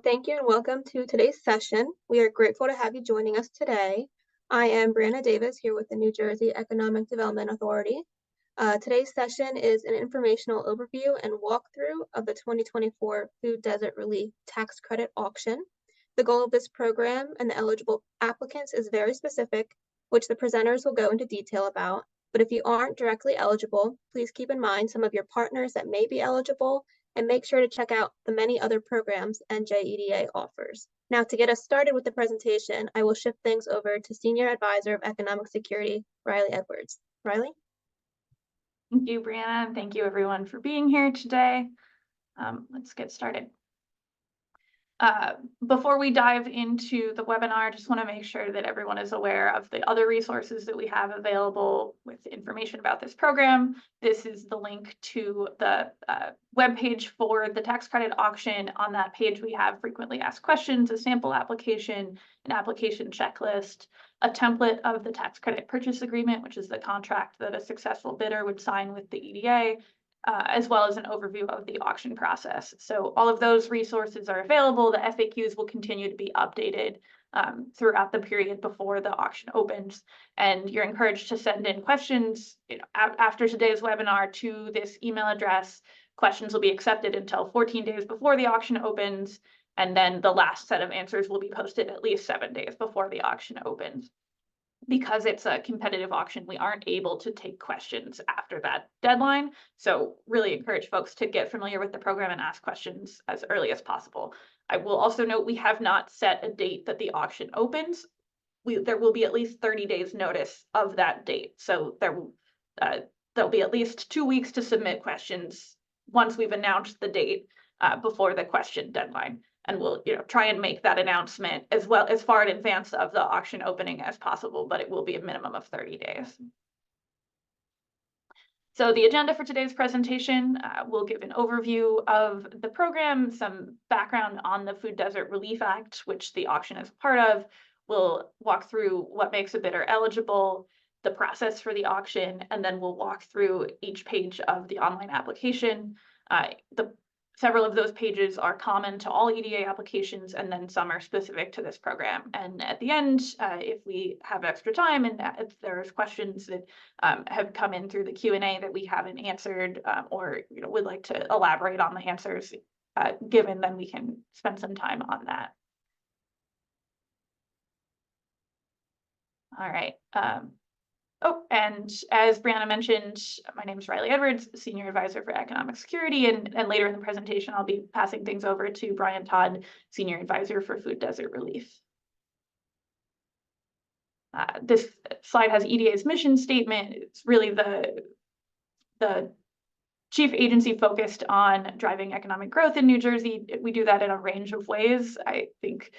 Thank you and welcome to today's session. We are grateful to have you joining us today. I am Brianna Davis here with the New Jersey Economic Development Authority. Today's session is an informational overview and walkthrough of the 2024 Food Desert Relief Tax Credit Auction. The goal of this program and the eligible applicants is very specific, which the presenters will go into detail about. But if you aren't directly eligible, please keep in mind some of your partners that may be eligible and make sure to check out the many other programs NJEDA offers. Now, to get us started with the presentation, I will shift things over to Senior Advisor of Economic Security, Riley Edwards. Riley? Thank you, Brianna, and thank you everyone for being here today. Let's get started. Before we dive into the webinar, I just want to make sure that everyone is aware of the other resources that we have available with information about this program. This is the link to the webpage for the tax credit auction. On that page, we have frequently asked questions, a sample application, an application checklist, a template of the tax credit purchase agreement, which is the contract that a successful bidder would sign with the EDA, as well as an overview of the auction process. So all of those resources are available. The FAQs will continue to be updated throughout the period before the auction opens. And you're encouraged to send in questions after today's webinar to this email address. Questions will be accepted until 14 days before the auction opens. And then the last set of answers will be posted at least 7 days before the auction opens. Because it's a competitive auction, we aren't able to take questions after that deadline. So really encourage folks to get familiar with the program and ask questions as early as possible. I will also note we have not set a date that the auction opens. There will be at least 30 days notice of that date. So there'll be at least 2 weeks to submit questions once we've announced the date before the question deadline. And we'll try and make that announcement as well as far in advance of the auction opening as possible, but it will be a minimum of 30 days. So the agenda for today's presentation will give an overview of the program, some background on the Food Desert Relief Act, which the auction is a part of. We'll walk through what makes a bidder eligible, the process for the auction, and then we'll walk through each page of the online application. Several of those pages are common to all EDA applications, and then some are specific to this program. And at the end, if we have extra time and if there's questions that have come in through the Q&A that we haven't answered or would like to elaborate on the answers given, then we can spend some time on that. All right. Oh, and as Brianna mentioned, my name is Riley Edwards, Senior Advisor for Economic Security, and later in the presentation, I'll be passing things over to Brian Todd, Senior Advisor for Food Desert Relief. This slide has EDA's mission statement. It's really the chief agency focused on driving economic growth in New Jersey. We do that in a range of ways. I think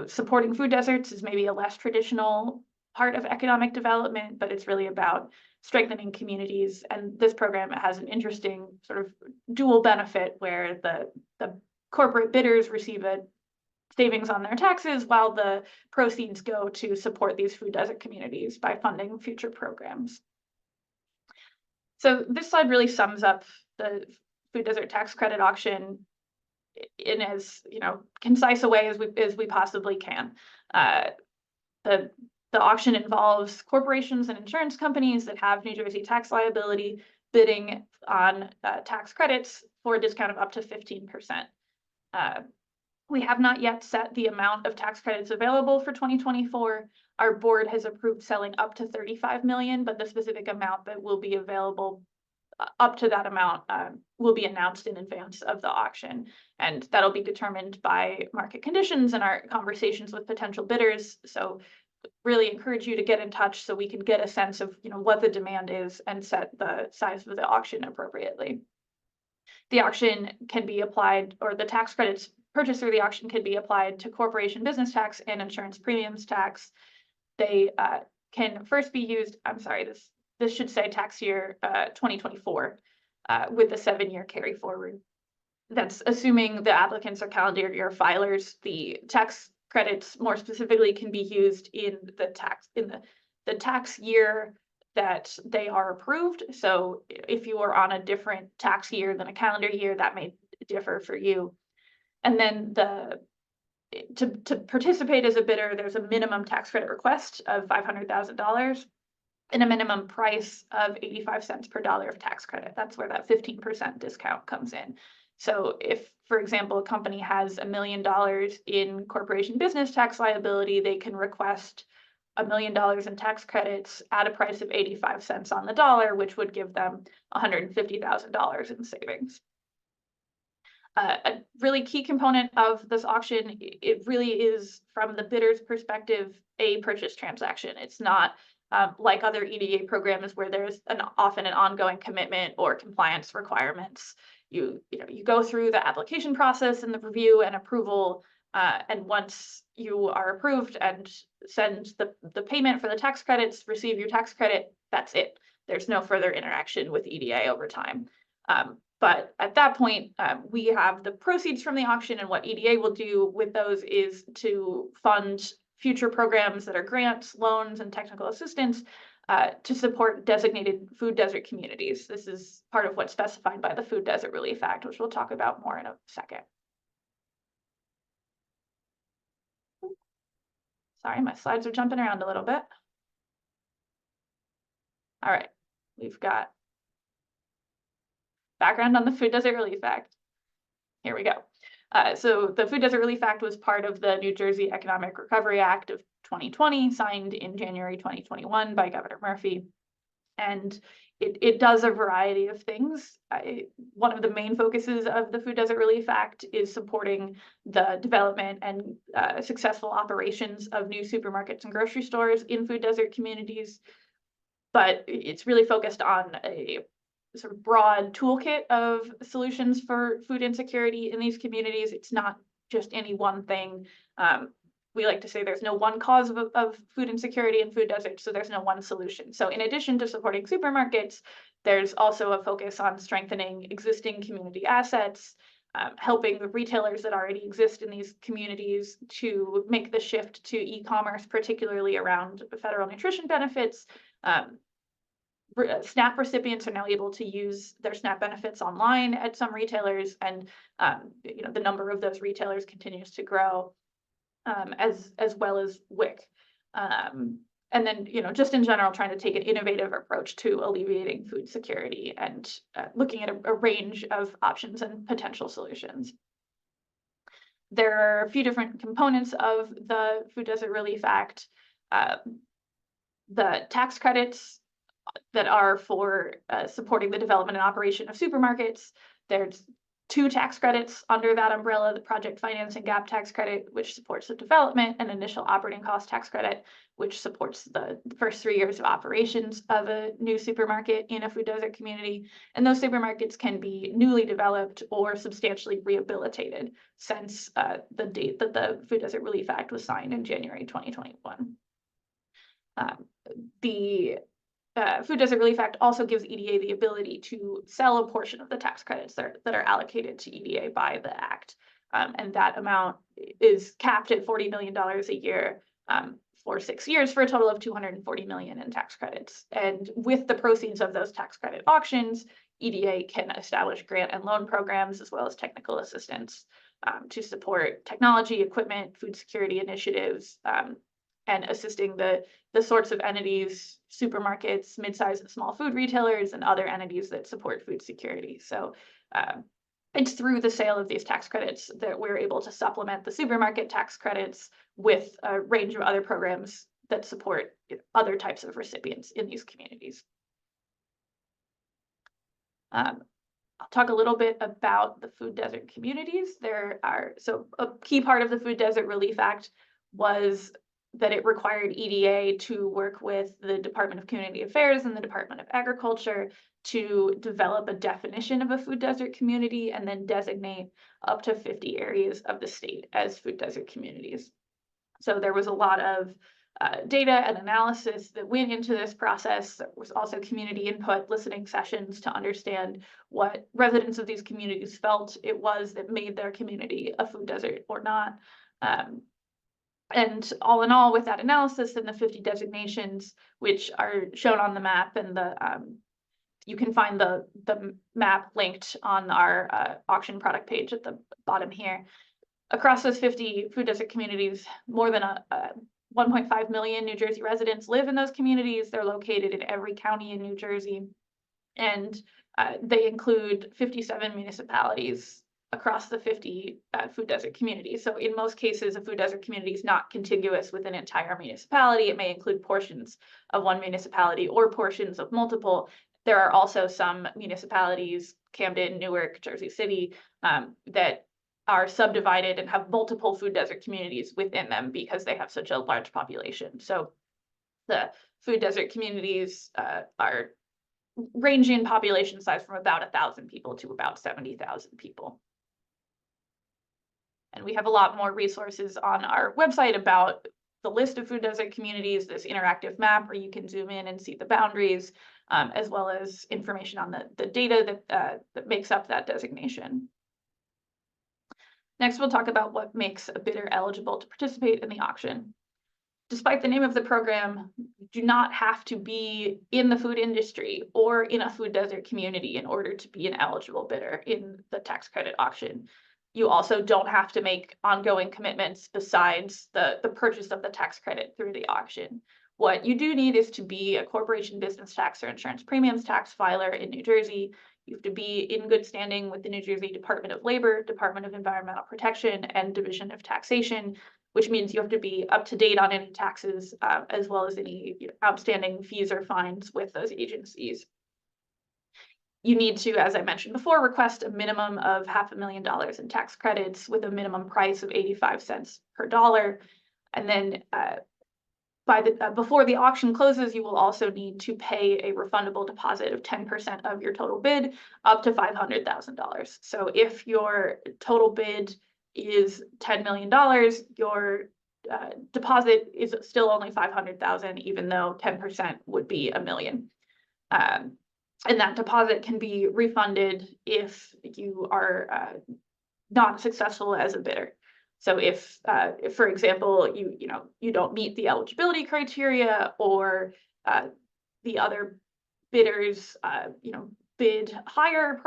supporting food deserts is maybe a less traditional part of economic development, but it's really about strengthening communities. And this program has an interesting sort of dual benefit where the corporate bidders receive a savings on their taxes while the proceeds go to support these food desert communities by funding future programs. So this slide really sums up the Food Desert Tax Credit Auction in as concise a way as we possibly can. The auction involves corporations and insurance companies that have New Jersey tax liability bidding on tax credits for a discount of up to 15%. We have not yet set the amount of tax credits available for 2024. Our board has approved selling up to 35 million, but the specific amount that will be available up to that amount will be announced in advance of the auction. And that'll be determined by market conditions and our conversations with potential bidders. So really encourage you to get in touch so we can get a sense of what the demand is and set the size of the auction appropriately. The auction can be applied, or the tax credits purchased through the auction can be applied to corporation business tax and insurance premiums tax. They can first be used, I'm sorry, this should say tax year 2024 with the 7-year carry forward. That's assuming the applicants are calendar year filers. The tax credits more specifically can be used in the tax year that they are approved. So if you are on a different tax year than a calendar year, that may differ for you. And then the to participate as a bidder, there's a minimum tax credit request of $500,000 and a minimum price of 85 cents per dollar of tax credit. That's where that 15% discount comes in. So if, for example, a company has $1 million in corporation business tax liability, they can request $1 million in tax credits at a price of 85 cents on the dollar, which would give them $150,000 in savings. A really key component of this auction, it really is, from the bidder's perspective, a purchase transaction. It's not like other EDA programs where there's often an ongoing commitment or compliance requirements. You go through the application process and the review and approval, and once you are approved and send the payment for the tax credits, receive your tax credit, that's it. There's no further interaction with EDA over time. But at that point, we have the proceeds from the auction, and what EDA will do with those is to fund future programs that are grants, loans, and technical assistance to support designated food desert communities. This is part of what's specified by the Food Desert Relief Act, which we'll talk about more in a second. Sorry, my slides are jumping around a little bit. All right, we've got background on the Food Desert Relief Act. Here we go. So the Food Desert Relief Act was part of the New Jersey Economic Recovery Act of 2020, signed in January 2021 by Governor Murphy. And it does a variety of things. One of the main focuses of the Food Desert Relief Act is supporting the development and successful operations of new supermarkets and grocery stores in food desert communities. But it's really focused on a sort of broad toolkit of solutions for food insecurity in these communities. It's not just any one thing. We like to say there's no one cause of food insecurity in food deserts, so there's no one solution. So in addition to supporting supermarkets, there's also a focus on strengthening existing community assets, helping the retailers that already exist in these communities to make the shift to e-commerce, particularly around federal nutrition benefits. SNAP recipients are now able to use their SNAP benefits online at some retailers, and the number of those retailers continues to grow, as well as WIC. And then just in general, trying to take an innovative approach to alleviating food security and looking at a range of options and potential solutions. There are a few different components of the Food Desert Relief Act. The tax credits that are for supporting the development and operation of supermarkets. There's 2 tax credits under that umbrella: the project financing gap tax credit, which supports the development, and initial operating cost tax credit, which supports the first 3 years of operations of a new supermarket in a food desert community. And those supermarkets can be newly developed or substantially rehabilitated since the date that the Food Desert Relief Act was signed in January 2021. The Food Desert Relief Act also gives EDA the ability to sell a portion of the tax credits that are allocated to EDA by the Act. And that amount is capped at $40 million a year for 6 years, for a total of $240 million in tax credits. And with the proceeds of those tax credit auctions, EDA can establish grant and loan programs as well as technical assistance to support technology, equipment, food security initiatives, and assisting the sorts of entities, supermarkets, mid-sized and small food retailers, and other entities that support food security. So it's through the sale of these tax credits that we're able to supplement the supermarket tax credits with a range of other programs that support other types of recipients in these communities. I'll talk a little bit about the food desert communities. So a key part of the Food Desert Relief Act was that it required EDA to work with the Department of Community Affairs and the Department of Agriculture to develop a definition of a food desert community and then designate up to 50 areas of the state as food desert communities. So there was a lot of data and analysis that went into this process. There was also community input, listening sessions to understand what residents of these communities felt it was that made their community a food desert or not. And all in all, with that analysis and the 50 designations, which are shown on the map, and you can find the map linked on our auction product page at the bottom here. Across those 50 food desert communities, more than 1.5 million New Jersey residents live in those communities. They're located in every county in New Jersey, and they include 57 municipalities across the 50 food desert communities. So in most cases, a food desert community is not contiguous with an entire municipality. It may include portions of one municipality or portions of multiple. There are also some municipalities, Camden, Newark, Jersey City, that are subdivided and have multiple food desert communities within them because they have such a large population. So the food desert communities are ranging in population size from about 1,000 people to about 70,000 people. And we have a lot more resources on our website about the list of food desert communities, this interactive map where you can zoom in and see the boundaries, as well as information on the data that makes up that designation. Next, we'll talk about what makes a bidder eligible to participate in the auction. Despite the name of the program, you do not have to be in the food industry or in a food desert community in order to be an eligible bidder in the tax credit auction. You also don't have to make ongoing commitments besides the purchase of the tax credit through the auction. What you do need is to be a corporation business tax or insurance premiums tax filer in New Jersey. You have to be in good standing with the New Jersey Department of Labor, Department of Environmental Protection, and Division of Taxation, which means you have to be up to date on any taxes, as well as any outstanding fees or fines with those agencies. You need to, as I mentioned before, request a minimum of $500,000 in tax credits with a minimum price of 85 cents per dollar. And then before the auction closes, you will also need to pay a refundable deposit of 10% of your total bid up to $500,000. So if your total bid is $10 million, your deposit is still only $500,000, even though 10% would be $1 million. And that deposit can be refunded if you are not successful as a bidder. So if for example, you don't meet the eligibility criteria, or the other bidders bid higher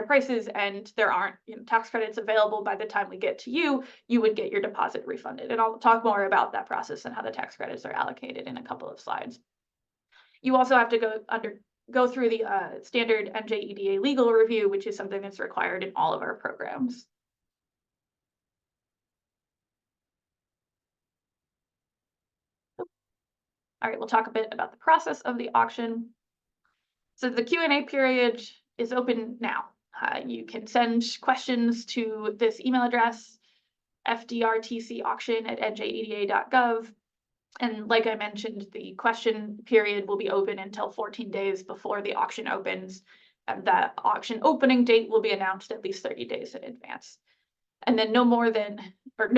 prices and there aren't tax credits available by the time we get to you, you would get your deposit refunded. And I'll talk more about that process and how the tax credits are allocated in a couple of slides. You also have to go through the standard NJEDA legal review, which is something that's required in all of our programs. All right, we'll talk a bit about the process of the auction. So the Q&A period is open now. You can send questions to this email address, fdrtcauction@njeda.gov. And like I mentioned, the question period will be open until 14 days before the auction opens. And that auction opening date will be announced at least 30 days in advance. And then no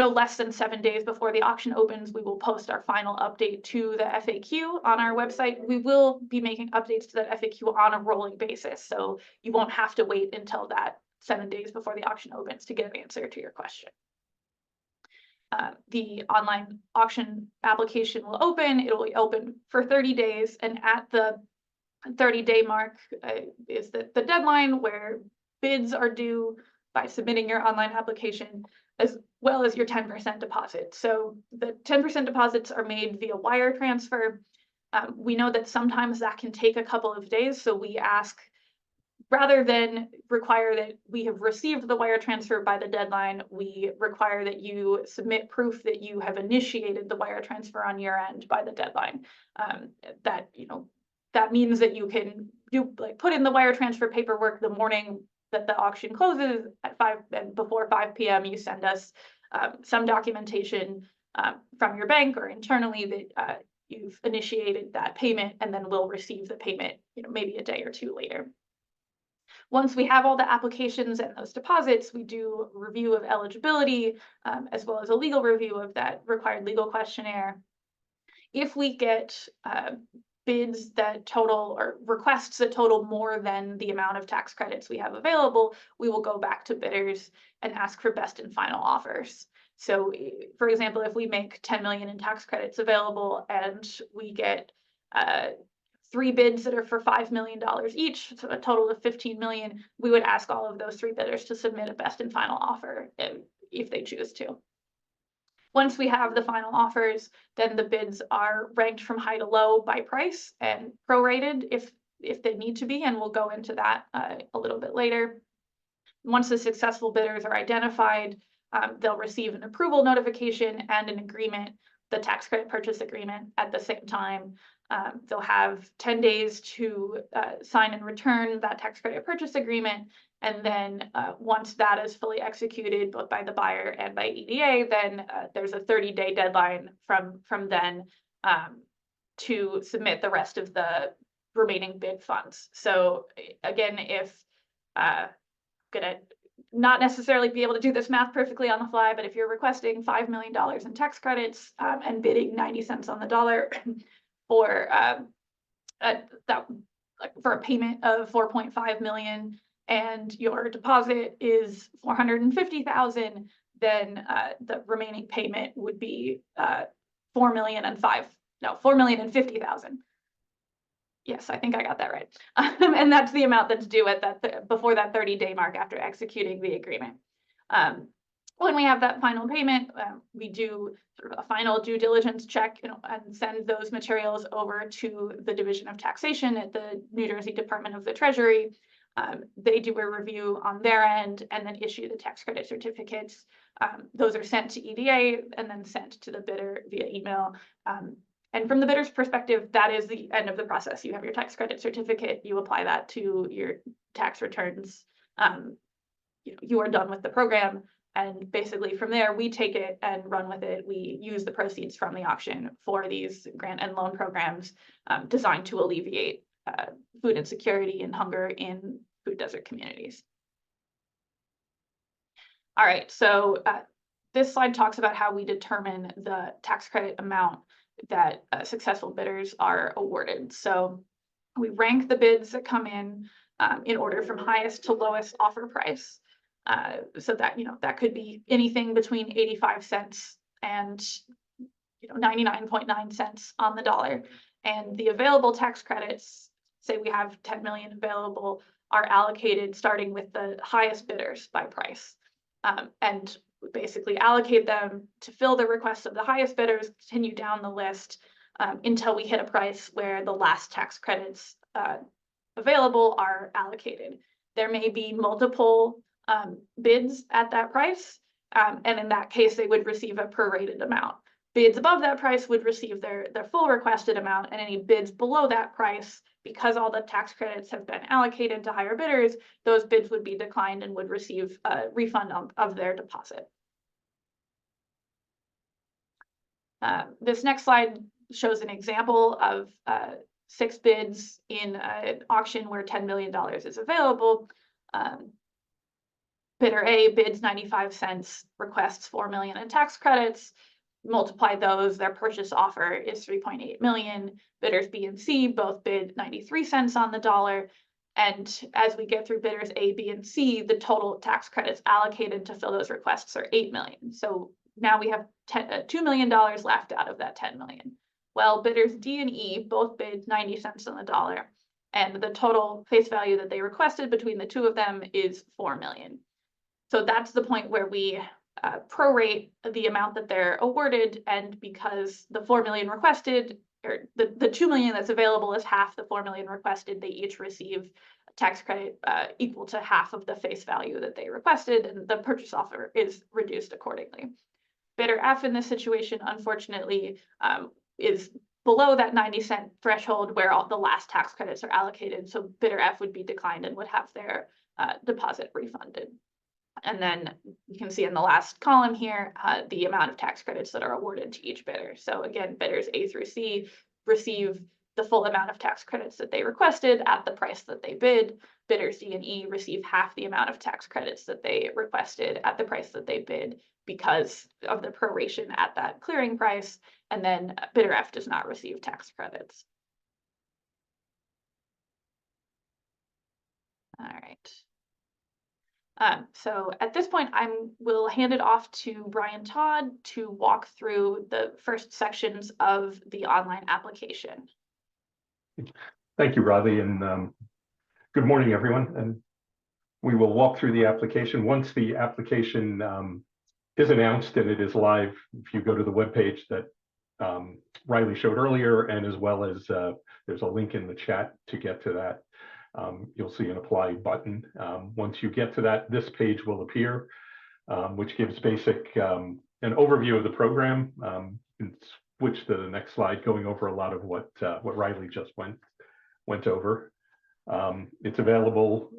less than 7 days before the auction opens, we will post our final update to the FAQ on our website. We will be making updates to that FAQ on a rolling basis, so you won't have to wait until that 7 days before the auction opens to get an answer to your question. The online auction application will open. It will be open for 30 days, and at the 30-day mark is the deadline where bids are due by submitting your online application, as well as your 10% deposit. So the 10% deposits are made via wire transfer. We know that sometimes that can take a couple of days, so we ask, rather than require that we have received the wire transfer by the deadline, we require that you submit proof that you have initiated the wire transfer on your end by the deadline. That means that you can put in the wire transfer paperwork the morning that the auction closes at 5, and before 5 p.m. you send us some documentation from your bank or internally that you've initiated that payment, and then we'll receive the payment maybe a day or two later. Once we have all the applications and those deposits, we do a review of eligibility, as well as a legal review of that required legal questionnaire. If we get bids that total, or requests that total more than the amount of tax credits we have available, we will go back to bidders and ask for best and final offers. So for example, if we make 10 million in tax credits available and we get 3 bids that are for $5 million each, so a total of 15 million, we would ask all of those 3 bidders to submit a best and final offer if they choose to. Once we have the final offers, then the bids are ranked from high to low by price and prorated if they need to be, and we'll go into that a little bit later. Once the successful bidders are identified, they'll receive an approval notification and an agreement, the tax credit purchase agreement, at the same time. They'll have 10 days to sign and return that tax credit purchase agreement. And then once that is fully executed, both by the buyer and by EDA, then there's a 30-day deadline from then to submit the rest of the remaining bid funds. So again, if gonna not necessarily be able to do this math perfectly on the fly, but if you're requesting $5 million in tax credits and bidding 90 cents on the dollar for for a payment of 4.5 million, and your deposit is 450,000, then the remaining payment would be 4,050,000. Yes, I think I got that right. And that's the amount that's due at that before that 30-day mark after executing the agreement. When we have that final payment, we do sort of a final due diligence check, and send those materials over to the Division of Taxation at the New Jersey Department of the Treasury. They do a review on their end and then issue the tax credit certificates. Those are sent to EDA and then sent to the bidder via email. And from the bidder's perspective, that is the end of the process. You have your tax credit certificate, you apply that to your tax returns. You are done with the program. And basically from there, we take it and run with it. We use the proceeds from the auction for these grant and loan programs designed to alleviate food insecurity and hunger in food desert communities. All right, so this slide talks about how we determine the tax credit amount that successful bidders are awarded. So we rank the bids that come in order from highest to lowest offer price. So that, that could be anything between 85 cents and 99.9 cents on the dollar. And the available tax credits, say we have 10 million available, are allocated starting with the highest bidders by price. And basically allocate them to fill the requests of the highest bidders, continue down the list until we hit a price where the last tax credits available are allocated. There may be multiple bids at that price, and in that case, they would receive a prorated amount. Bids above that price would receive their full requested amount, and any bids below that price, because all the tax credits have been allocated to higher bidders, those bids would be declined and would receive a refund of their deposit. This next slide shows an example of 6 bids in an auction where $10 million is available. Bidder A bids 95 cents, requests 4 million in tax credits. Multiply those, their purchase offer is 3.8 million. Bidders B and C both bid 93 cents on the dollar. And as we get through bidders A, B, and C, the total tax credits allocated to fill those requests are 8 million. So now we have $2 million left out of that 10 million. Well, bidders D and E both bid 90 cents on the dollar, and the total face value that they requested between the two of them is 4 million. So that's the point where we prorate the amount that they're awarded, and because the 4 million requested, or the 2 million that's available is half the 4 million requested, they each receive a tax credit equal to half of the face value that they requested, and the purchase offer is reduced accordingly. Bidder F in this situation, unfortunately, is below that 90-cent threshold where all the last tax credits are allocated, so bidder F would be declined and would have their deposit refunded. And then you can see in the last column here, the amount of tax credits that are awarded to each bidder. So again, bidders A through C receive the full amount of tax credits that they requested at the price that they bid. Bidders D and E receive half the amount of tax credits that they requested at the price that they bid because of the proration at that clearing price. And then bidder F does not receive tax credits. All right. So at this point, will hand it off to Brian Todd to walk through the first sections of the online application. Thank you, Riley, and good morning, everyone. And we will walk through the application. Once the application is announced and it is live, if you go to the webpage that Riley showed earlier, and as well as there's a link in the chat to get to that, you'll see an apply button. Once you get to that, this page will appear, which gives basic an overview of the program. You can switch to the next slide, going over a lot of what Riley just went over. It's available.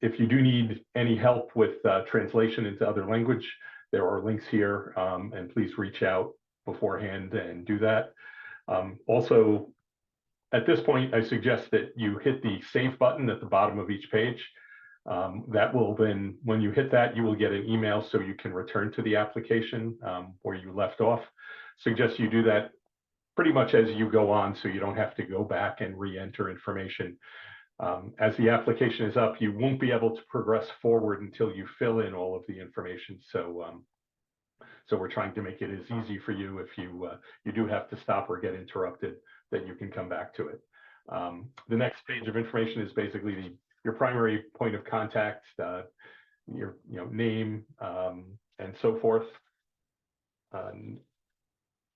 If you do need any help with translation into other language, there are links here, and please reach out beforehand and do that. Also, at this point, I suggest that you hit the save button at the bottom of each page. That will then, when you hit that, you will get an email so you can return to the application where you left off. Suggest you do that pretty much as you go on, so you don't have to go back and re-enter information. As the application is up, you won't be able to progress forward until you fill in all of the information. So we're trying to make it as easy for you if you do have to stop or get interrupted, that you can come back to it. The next page of information is basically your primary point of contact, your name, and so forth.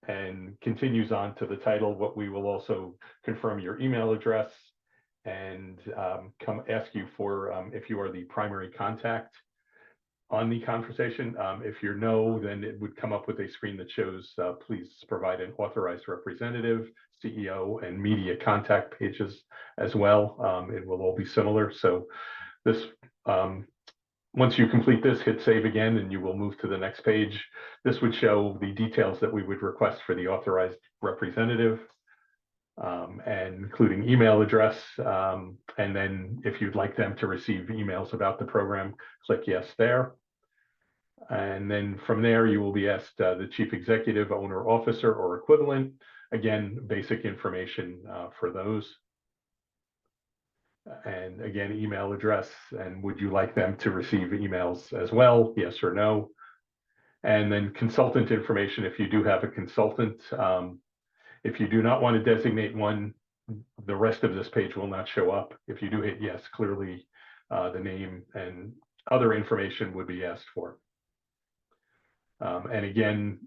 And continues on to the title. What we will also confirm your email address and come ask you for if you are the primary contact on the conversation. If you're no, then it would come up with a screen that shows please provide an authorized representative, CEO, and media contact pages as well. It will all be similar. So this once you complete this, hit save again, and you will move to the next page. This would show the details that we would request for the authorized representative, and including email address. And then if you'd like them to receive emails about the program, click yes there. And then from there, you will be asked the chief executive, owner, officer, or equivalent. Again, basic information for those. And again, email address, and would you like them to receive emails as well, yes or no? And then consultant information, if you do have a consultant. If you do not want to designate one, the rest of this page will not show up. If you do hit yes, clearly the name and other information would be asked for. And again,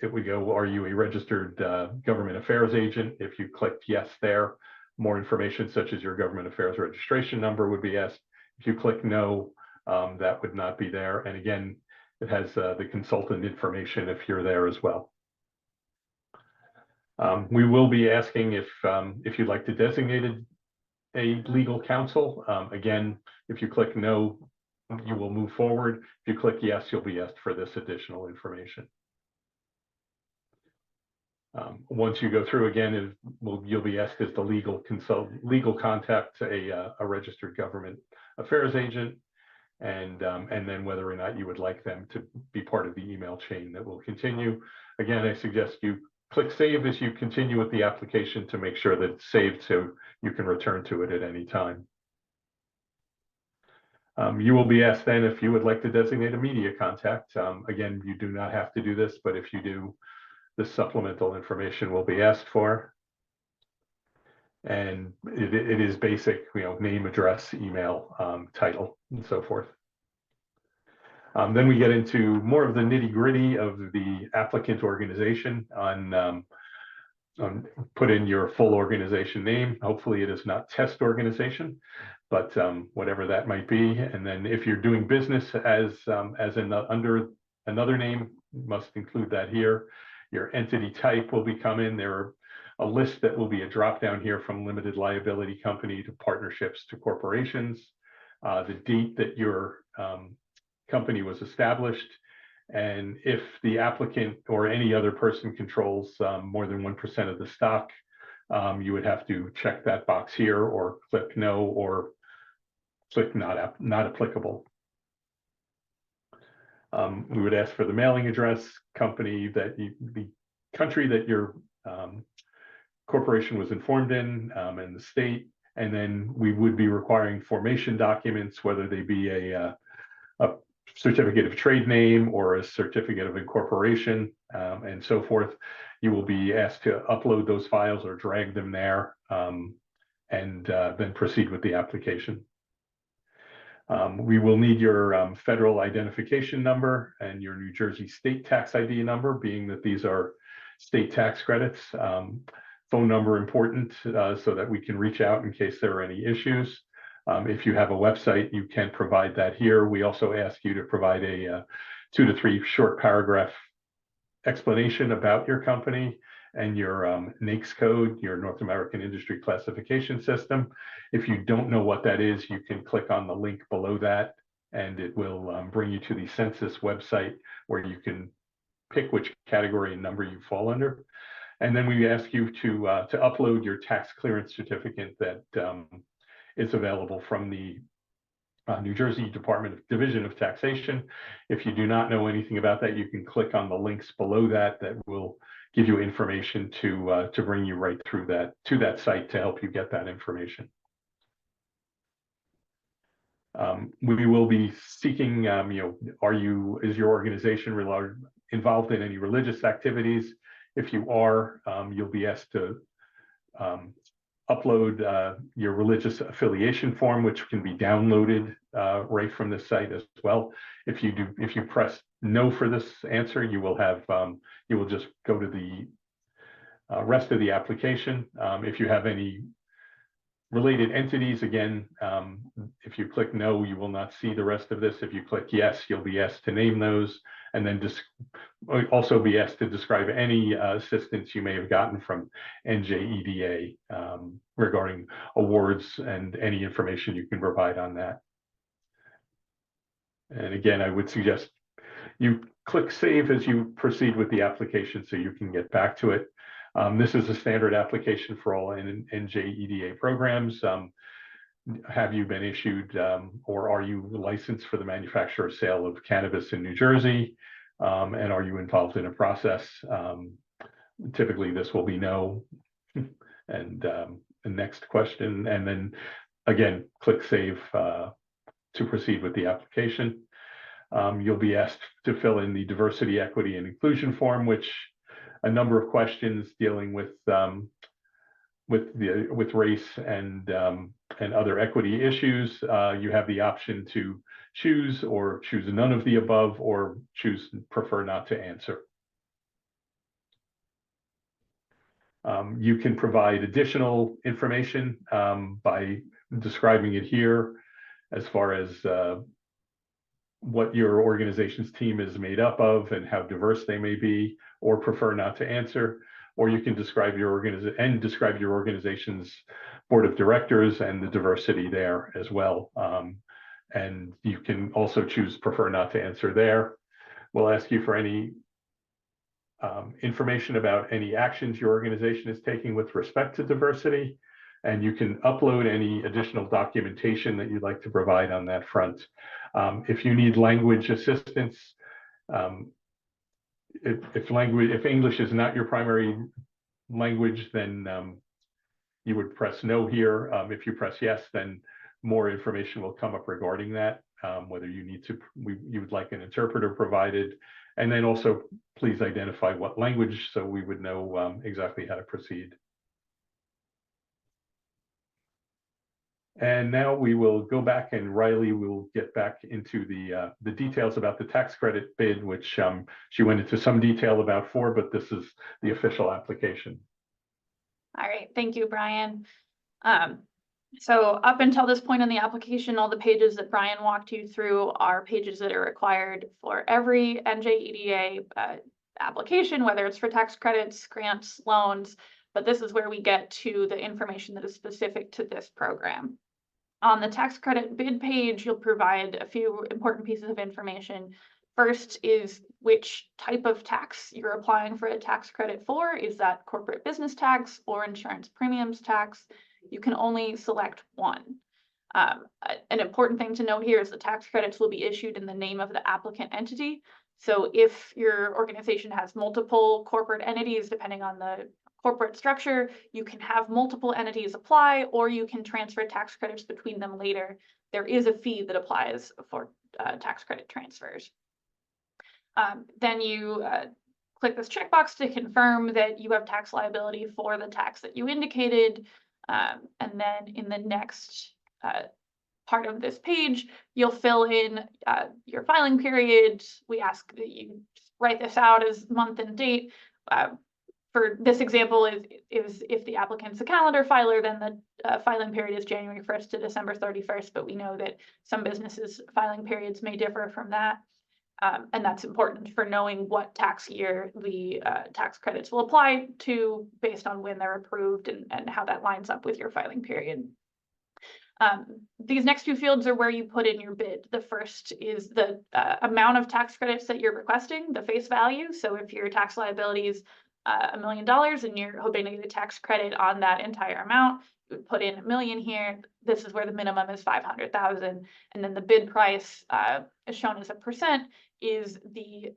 it would go, are you a registered government affairs agent? If you clicked yes there, more information such as your government affairs registration number would be asked. If you click no, that would not be there. And again, it has the consultant information if you're there as well. We will be asking if you'd like to designate a legal counsel. Again, if you click no, you will move forward. If you click yes, you'll be asked for this additional information. Once you go through again, you'll be asked as the legal contact a registered government affairs agent, and then whether or not you would like them to be part of the email chain that will continue. Again, I suggest you click save as you continue with the application to make sure that it's saved so you can return to it at any time. You will be asked then if you would like to designate a media contact. Again, you do not have to do this, but if you do, this supplemental information will be asked for. And it is basic, name, address, email, title, and so forth. Then we get into more of the nitty-gritty of the applicant organization on put in your full organization name. Hopefully it is not test organization, but whatever that might be. And then if you're doing business as under another name, you must include that here. Your entity type will become in there. A list that will be a drop down here from limited liability company to partnerships to corporations. The date that your company was established, and if the applicant or any other person controls more than 1% of the stock, you would have to check that box here or click no or click not applicable. We would ask for the mailing address, company that the country that your corporation was informed in, and the state, and then we would be requiring formation documents, whether they be a certificate of trade name or a certificate of incorporation, and so forth. You will be asked to upload those files or drag them there, and then proceed with the application. We will need your federal identification number and your New Jersey state tax ID number, being that these are state tax credits. Phone number important, so that we can reach out in case there are any issues. If you have a website, you can provide that here. We also ask you to provide a 2 to 3 short paragraph explanation about your company and your NAICS code, your North American Industry Classification System. If you don't know what that is, you can click on the link below that, and it will bring you to the census website where you can pick which category and number you fall under. And then we ask you to upload your tax clearance certificate that is available from the New Jersey Division of Taxation. If you do not know anything about that, you can click on the links below that will give you information to bring you right through to that site to help you get that information. We will be seeking, is your organization involved in any religious activities? If you are, you'll be asked to upload your religious affiliation form, which can be downloaded right from the site as well. If you press no for this answer, you will just go to the rest of the application. If you have any related entities, again, if you click no, you will not see the rest of this. If you click yes, you'll be asked to name those, and then also be asked to describe any assistance you may have gotten from NJEDA regarding awards and any information you can provide on that. And again, I would suggest you click save as you proceed with the application so you can get back to it. This is a standard application for all NJEDA programs. Have you been issued or are you licensed for the manufacture or sale of cannabis in New Jersey? And are you involved in a process? Typically, this will be no. And the next question, and then again, click save to proceed with the application. You'll be asked to fill in the diversity, equity, and inclusion form, which a number of questions dealing with race and other equity issues. You have the option to choose none of the above, or prefer not to answer. You can provide additional information by describing it here, as far as what your organization's team is made up of and how diverse they may be, or prefer not to answer. Or you can describe your organization's board of directors and the diversity there as well. And you can also prefer not to answer there. We'll ask you for any information about any actions your organization is taking with respect to diversity, and you can upload any additional documentation that you'd like to provide on that front. If you need language assistance, if English is not your primary language, then you would press no here. If you press yes, then more information will come up regarding that, whether you would like an interpreter provided, and then also please identify what language so we would know exactly how to proceed. And now we will go back, and Riley will get back into the details about the tax credit bid, which she went into some detail about but this is the official application. All right, thank you, Brian. So up until this point in the application, all the pages that Brian walked you through are pages that are required for every NJEDA application, whether it's for tax credits, grants, loans, but this is where we get to the information that is specific to this program. On the tax credit bid page, you'll provide a few important pieces of information. First is which type of tax you're applying for a tax credit for. Is that corporate business tax or insurance premiums tax? You can only select one. An important thing to note here is the tax credits will be issued in the name of the applicant entity. So if your organization has multiple corporate entities, depending on the corporate structure, you can have multiple entities apply, or you can transfer tax credits between them later. There is a fee that applies for tax credit transfers. Then you click this checkbox to confirm that you have tax liability for the tax that you indicated. And then in the next part of this page, you'll fill in your filing period. We ask that you write this out as month and date. For this example, is if the applicant's a calendar filer, then the filing period is January 1st to December 31st, but we know that some businesses' filing periods may differ from that. And that's important for knowing what tax year the tax credits will apply to based on when they're approved and how that lines up with your filing period. These next two fields are where you put in your bid. The first is the amount of tax credits that you're requesting, the face value. So if your tax liability is $1 million and you're hoping to get a tax credit on that entire amount, you would put in $1 million here. This is where the minimum is 500,000, and then the bid price, as shown as a percent, is the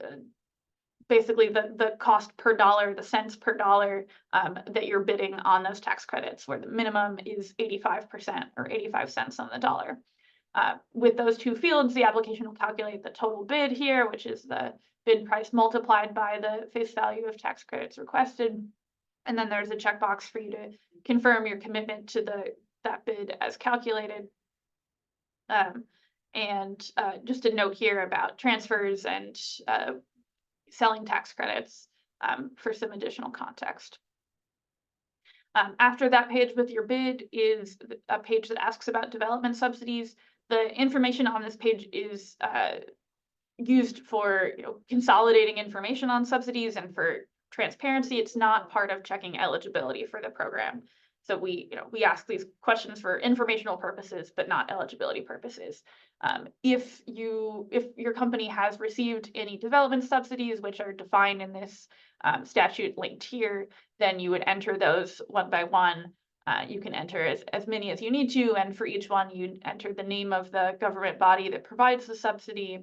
basically the cost per dollar, the cents per dollar that you're bidding on those tax credits, where the minimum is 85% or 85 cents on the dollar. With those two fields, the application will calculate the total bid here, which is the bid price multiplied by the face value of tax credits requested. And then there's a checkbox for you to confirm your commitment to that bid as calculated. Just a note here about transfers and selling tax credits for some additional context. After that page with your bid is a page that asks about development subsidies. The information on this page is used for consolidating information on subsidies and for transparency. It's not part of checking eligibility for the program. So we ask these questions for informational purposes, but not eligibility purposes. If your company has received any development subsidies, which are defined in this statute linked here, then you would enter those one by one. You can enter as many as you need to, and for each one, you enter the name of the government body that provides the subsidy,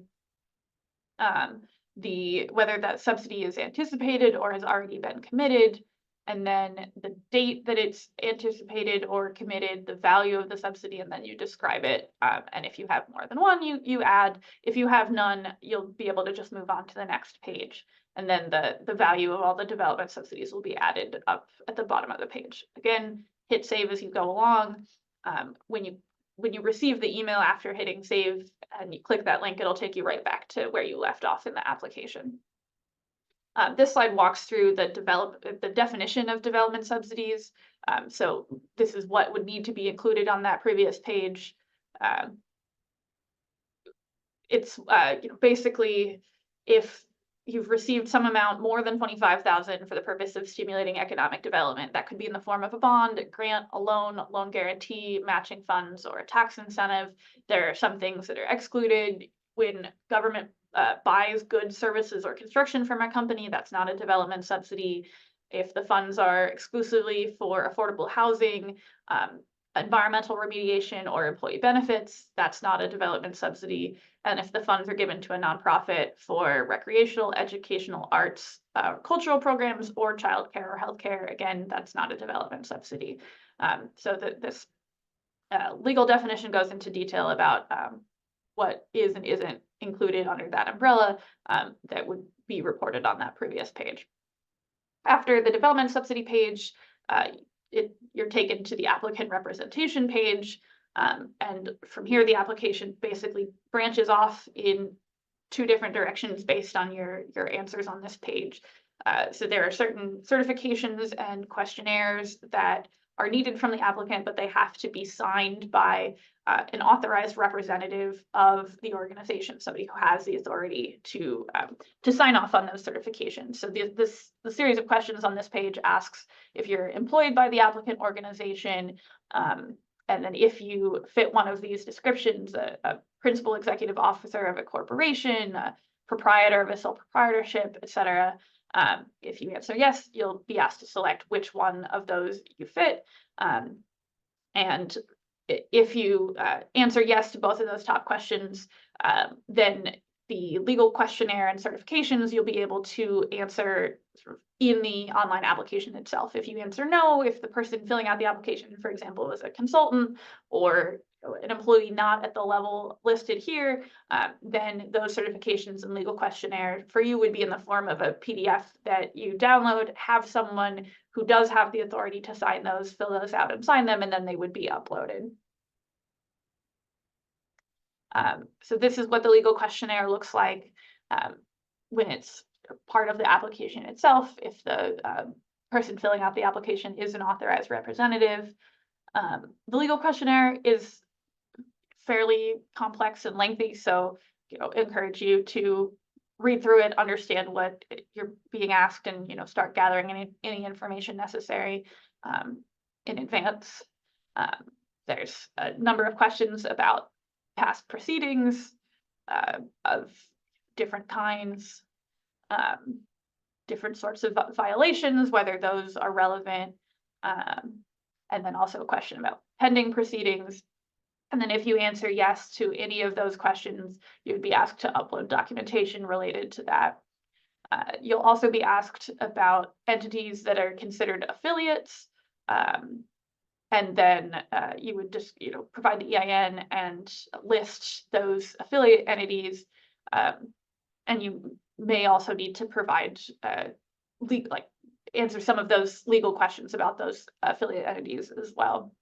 whether that subsidy is anticipated or has already been committed, and then the date that it's anticipated or committed, the value of the subsidy, and then you describe it. And if you have more than one, you add. If you have none, you'll be able to just move on to the next page. And then the value of all the development subsidies will be added up at the bottom of the page. Again, hit save as you go along. When you receive the email after hitting save and you click that link, it'll take you right back to where you left off in the application. This slide walks through the definition of development subsidies. So this is what would need to be included on that previous page. It's basically if you've received some amount more than $25,000 for the purpose of stimulating economic development. That could be in the form of a bond, a grant, a loan guarantee, matching funds, or a tax incentive. There are some things that are excluded. When government buys goods, services, or construction from a company, that's not a development subsidy. If the funds are exclusively for affordable housing, environmental remediation, or employee benefits, that's not a development subsidy. And if the funds are given to a nonprofit for recreational, educational, arts, cultural programs, or childcare or healthcare, again, that's not a development subsidy. So this legal definition goes into detail about what is and isn't included under that umbrella that would be reported on that previous page. After the development subsidy page, you're taken to the applicant representation page. And from here, the application basically branches off in two different directions based on your answers on this page. So there are certain certifications and questionnaires that are needed from the applicant, but they have to be signed by an authorized representative of the organization, somebody who has the authority to sign off on those certifications. So the series of questions on this page asks if you're employed by the applicant organization, and then if you fit one of these descriptions, a principal executive officer of a corporation, a proprietor of a sole proprietorship, et cetera. If you answer yes, you'll be asked to select which one of those you fit. And if you answer yes to both of those top questions, then the legal questionnaire and certifications you'll be able to answer sort of in the online application itself. If you answer no, if the person filling out the application, for example, is a consultant or an employee not at the level listed here, then those certifications and legal questionnaire for you would be in the form of a PDF that you download, have someone who does have the authority to sign those, fill those out and sign them, and then they would be uploaded. So this is what the legal questionnaire looks like when it's part of the application itself. If the person filling out the application is an authorized representative. The legal questionnaire is fairly complex and lengthy, so encourage you to read through it, understand what you're being asked, and start gathering any information necessary in advance. There's a number of questions about past proceedings of different kinds, different sorts of violations, whether those are relevant, and then also a question about pending proceedings. And then if you answer yes to any of those questions, you would be asked to upload documentation related to that. You'll also be asked about entities that are considered affiliates. And then you would just provide the EIN and list those affiliate entities. And you may also need to provide answer some of those legal questions about those affiliate entities as well.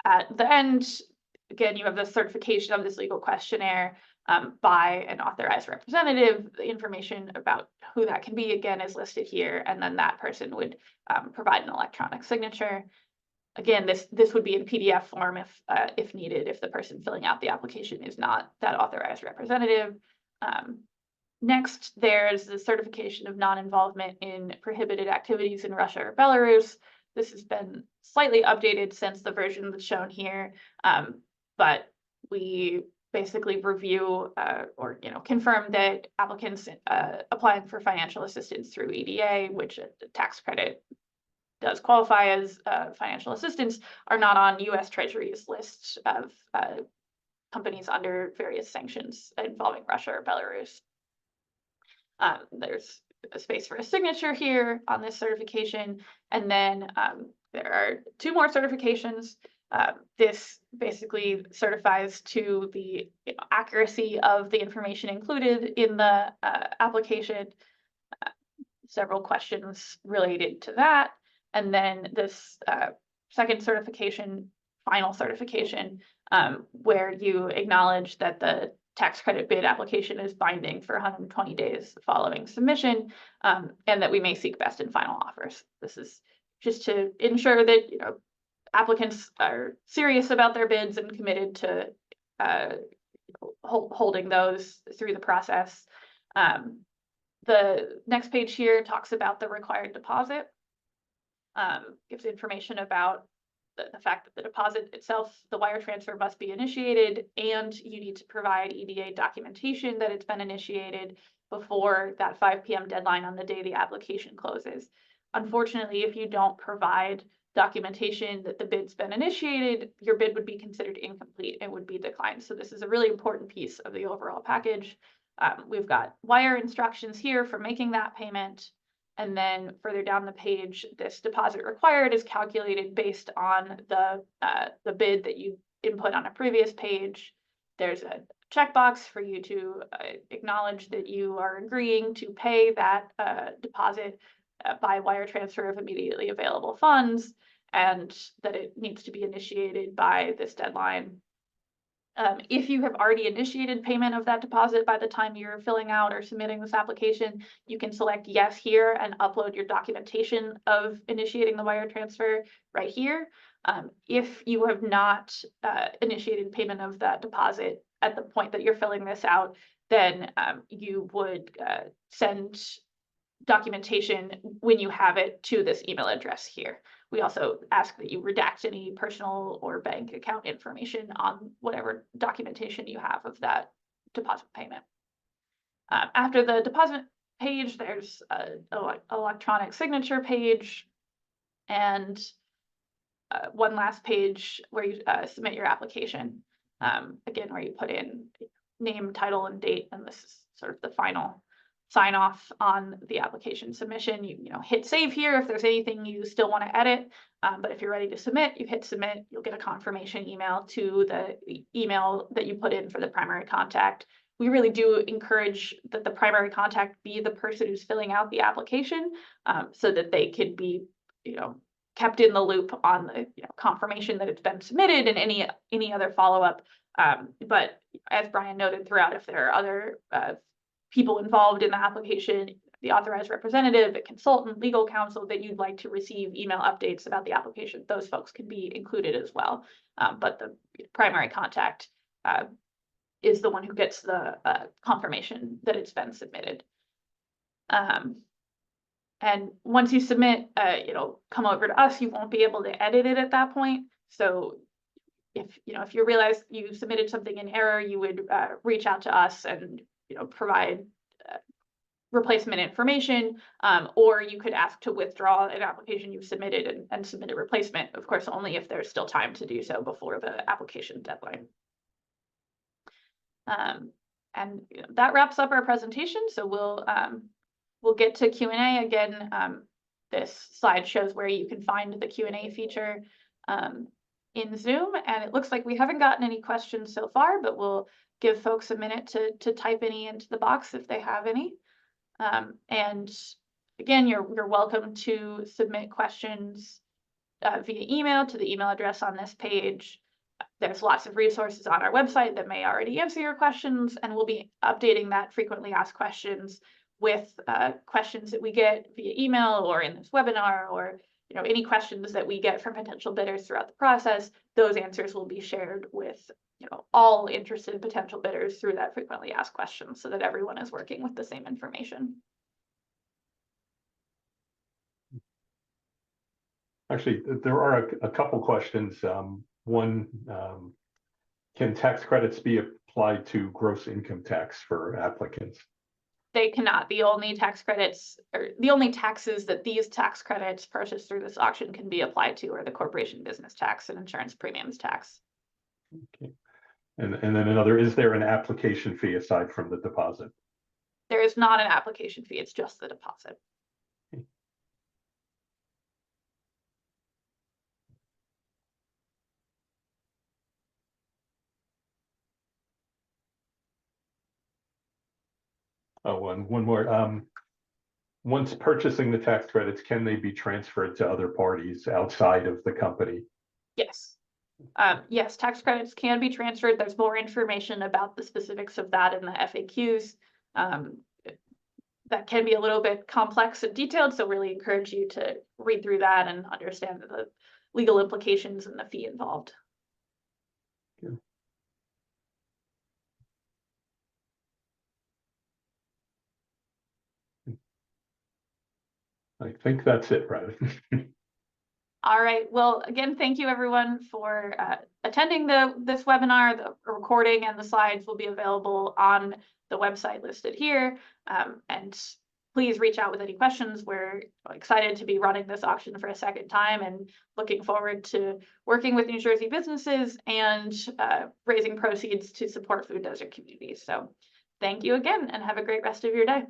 At the end, again, you have the certification of this legal questionnaire by an authorized representative. The information about who that can be, again, is listed here, and then that person would provide an electronic signature. Again, this would be in PDF form if needed, if the person filling out the application is not that authorized representative. Next, there's the certification of non-involvement in prohibited activities in Russia or Belarus. This has been slightly updated since the version that's shown here, but we basically review or confirm that applicants applying for financial assistance through EDA, which the tax credit does qualify as financial assistance, are not on U.S. Treasury's list of companies under various sanctions involving Russia or Belarus. There's a space for a signature here on this certification, and then there are two more certifications. This basically certifies to the accuracy of the information included in the application. Several questions related to that, and then this second certification, final certification, where you acknowledge that the tax credit bid application is binding for 120 days following submission, and that we may seek best and final offers. This is just to ensure that applicants are serious about their bids and committed to holding those through the process. The next page here talks about the required deposit, gives information about the fact that the deposit itself, the wire transfer must be initiated, and you need to provide EDA documentation that it's been initiated before that 5 p.m. deadline on the day the application closes. Unfortunately, if you don't provide documentation that the bid's been initiated, your bid would be considered incomplete and would be declined. So this is a really important piece of the overall package. We've got wire instructions here for making that payment. And then further down the page, this deposit required is calculated based on the bid that you input on a previous page. There's a checkbox for you to acknowledge that you are agreeing to pay that deposit by wire transfer of immediately available funds, and that it needs to be initiated by this deadline. If you have already initiated payment of that deposit by the time you're filling out or submitting this application, you can select yes here and upload your documentation of initiating the wire transfer right here. If you have not initiated payment of that deposit at the point that you're filling this out, then you would send documentation when you have it to this email address here. We also ask that you redact any personal or bank account information on whatever documentation you have of that deposit payment. After the deposit page, there's an electronic signature page and one last page where you submit your application. Again, where you put in name, title, and date, and this is sort of the final sign off on the application submission. You hit save here if there's anything you still want to edit. But if you're ready to submit, you hit submit. You'll get a confirmation email to the email that you put in for the primary contact. We really do encourage that the primary contact be the person who's filling out the application, so that they could be, kept in the loop on the confirmation that it's been submitted and any other follow-up. But as Brian noted throughout, if there are other people involved in the application, the authorized representative, a consultant, legal counsel that you'd like to receive email updates about the application, those folks can be included as well. But the primary contact is the one who gets the confirmation that it's been submitted. And once you submit, it'll come over to us. You won't be able to edit it at that point. So if you realize you submitted something in error, you would reach out to us and provide replacement information, or you could ask to withdraw an application you've submitted and submit a replacement, of course, only if there's still time to do so before the application deadline. And that wraps up our presentation. So we'll get to Q&A again. This slide shows where you can find the Q&A feature in Zoom, and it looks like we haven't gotten any questions so far, but we'll give folks a minute to type any into the box if they have any. And again, you're welcome to submit questions via email to the email address on this page. There's lots of resources on our website that may already answer your questions, and we'll be updating that frequently asked questions with questions that we get via email or in this webinar, or any questions that we get from potential bidders throughout the process. Those answers will be shared with all interested potential bidders through that frequently asked questions, so that everyone is working with the same information. Actually, there are a couple questions. One, can tax credits be applied to gross income tax for applicants? They cannot. The only tax credits, or the only taxes that these tax credits purchased through this auction can be applied to, are the corporation business tax and insurance premiums tax. Okay. And then another, is there an application fee aside from the deposit? There is not an application fee, it's just the deposit. Okay. Oh, and one more. Once purchasing the tax credits, can they be transferred to other parties outside of the company? Yes. Yes, tax credits can be transferred. There's more information about the specifics of that in the FAQs. That can be a little bit complex and detailed, so really encourage you to read through that and understand the legal implications and the fee involved. Yeah. I think that's it, right? All right. Well, again, thank you everyone for attending this webinar. The recording and the slides will be available on the website listed here. And please reach out with any questions. We're excited to be running this auction for a second time and looking forward to working with New Jersey businesses and raising proceeds to support food desert communities. So thank you again and have a great rest of your day.